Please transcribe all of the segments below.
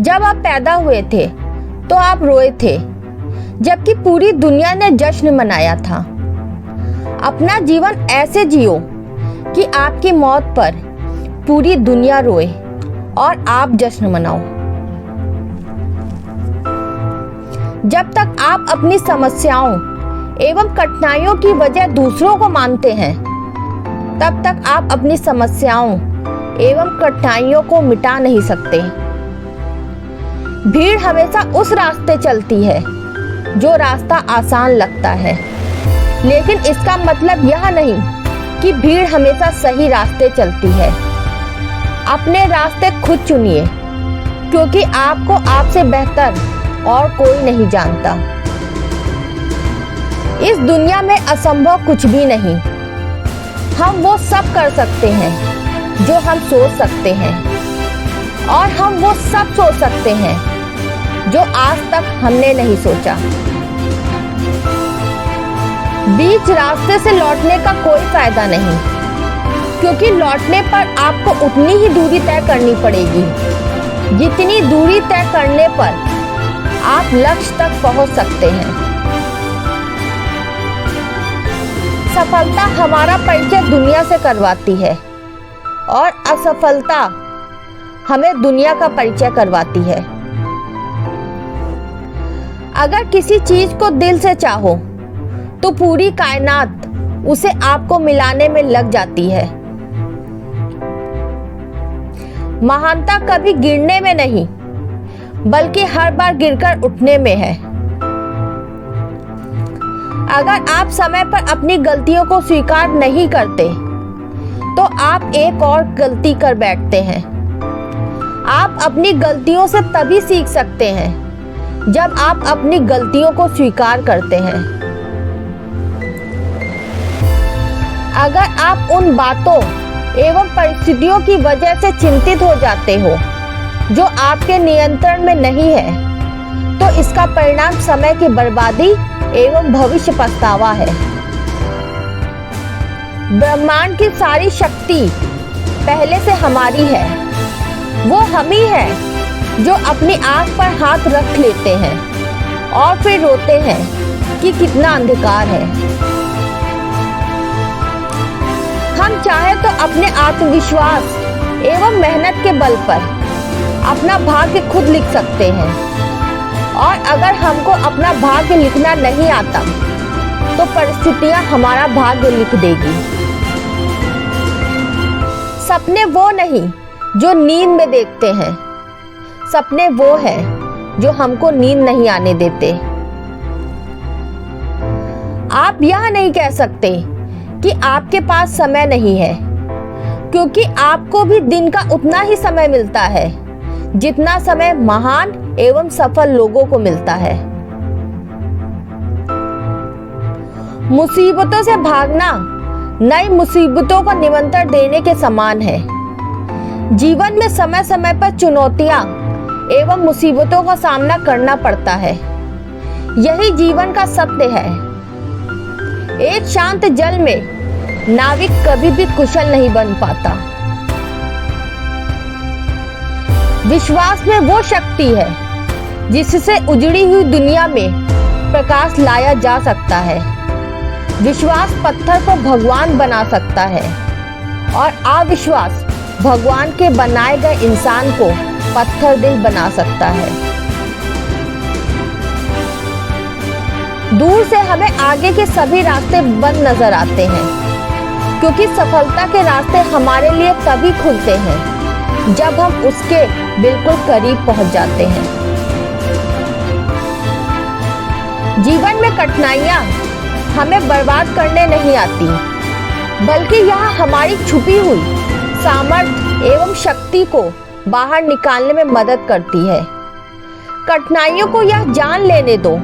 जब आप पैदा हुए थे तो आप रोए थे, जबकि पूरी दुनिया ने जश्न मनाया था। अपना जीवन ऐसे जियो कि आपकी मौत पर पूरी दुनिया रोए और आप जश्न मनाओ। जब तक आप अपनी समस्याओं एवं कठिनाइयों की वजह दूसरों को मानते हैं, तब तक आप अपनी समस्याओं एवं कठिनाइयों को मिटा नहीं सकते। भीड़ हमेशा उस रास्ते चलती है जो रास्ता आसान लगता है, लेकिन इसका मतलब यह नहीं कि भीड़ हमेशा सही रास्ते चलती है। अपने रास्ते खुद चुनिए, क्योंकि आपको आपसे बेहतर और कोई नहीं जानता। इस दुनिया में असंभव कुछ भी नहीं। हम वो सब कर सकते हैं जो हम सोच सकते हैं, और हम वो सब सोच सकते हैं जो आज तक हमने नहीं सोचा। बीच रास्ते से लौटने का कोई फायदा नहीं, क्योंकि लौटने पर आपको उतनी ही दूरी तय करनी पड़ेगी जितनी दूरी तय करने पर आप लक्ष्य तक पहुंच सकते हैं। सफलता हमारा परिचय दुनिया से करवाती है और असफलता हमें दुनिया का परिचय करवाती है। अगर किसी चीज को दिल से चाहो तो पूरी कायनात उसे आपको मिलाने में लग जाती है। महानता कभी गिरने में नहीं, बल्कि हर बार गिरकर उठने में है। अगर आप समय पर अपनी गलतियों को स्वीकार नहीं करते तो आप एक और गलती कर बैठते हैं। आप अपनी गलतियों से तभी सीख सकते हैं जब आप अपनी गलतियों को स्वीकार करते हैं। अगर आप उन बातों एवं परिस्थितियों की वजह से चिंतित हो जाते हो जो आपके नियंत्रण में नहीं है, तो इसका परिणाम समय की बर्बादी एवं भविष्य पछतावा है। ब्रह्मांड की सारी शक्ति पहले से हमारी है। वो हम ही है जो अपनी आंख पर हाथ रख लेते हैं और फिर रोते हैं कि कितना अंधकार है। हम चाहे तो अपने आत्मविश्वास एवं मेहनत के बल पर अपना भाग्य खुद लिख सकते हैं, और अगर हमको अपना भाग्य लिखना नहीं आता तो परिस्थितियां हमारा भाग्य लिख देगी। सपने वो नहीं जो नींद में देखते हैं, सपने वो है जो हमको नींद नहीं आने देते। आप यह नहीं कह सकते कि आपके पास समय नहीं है, क्योंकि आपको भी दिन का उतना ही समय मिलता है जितना समय महान एवं सफल लोगों को मिलता है। मुसीबतों से भागना नई मुसीबतों को निमंत्रण देने के समान है। जीवन में समय समय पर चुनौतियां एवं मुसीबतों का सामना करना पड़ता है। यही जीवन का सत्य है। एक शांत जल में नाविक कभी भी कुशल नहीं बन पाता। विश्वास में वो शक्ति है जिससे उजड़ी हुई दुनिया में प्रकाश लाया जा सकता है। विश्वास पत्थर को भगवान बना सकता है, और अविश्वास भगवान के बनाए गए इंसान को पत्थर दिल बना सकता है। दूर से हमें आगे के सभी रास्ते बंद नजर आते हैं, क्योंकि सफलता के रास्ते हमारे लिए तभी खुलते हैं जब हम उसके बिल्कुल करीब पहुंच जाते हैं। जीवन में कठिनाइयां हमें बर्बाद करने नहीं आती, बल्कि यह हमारी छुपी हुई सामर्थ्य एवं शक्ति को बाहर निकालने में मदद करती है। कठिनाइयों को यह जान लेने दो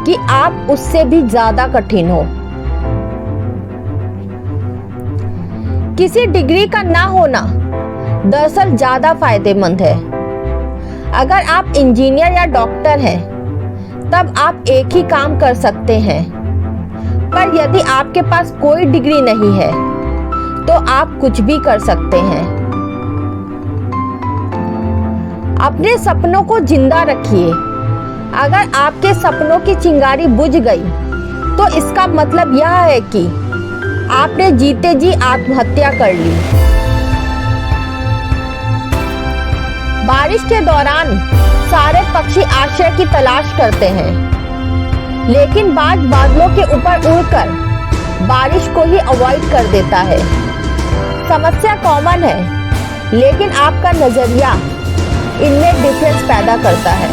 कि आप उससे भी ज्यादा कठिन हो। किसी डिग्री का ना होना दरअसल ज्यादा फायदेमंद है। अगर आप इंजीनियर या डॉक्टर हैं, तब आप एक ही काम कर सकते हैं, पर यदि आपके पास कोई डिग्री नहीं है तो आप कुछ भी कर सकते हैं। अपने सपनों को जिंदा रखिए। अगर आपके सपनों की चिंगारी बुझ गई तो इसका मतलब यह है कि आपने जीते जी आत्महत्या कर ली। बारिश के दौरान सारे पक्षी आश्रय की तलाश करते हैं, लेकिन बाज बादलों के ऊपर उड़कर बारिश को ही अवॉइड कर देता है। समस्या कॉमन है, लेकिन आपका नजरिया इनमें डिफरेंस पैदा करता है।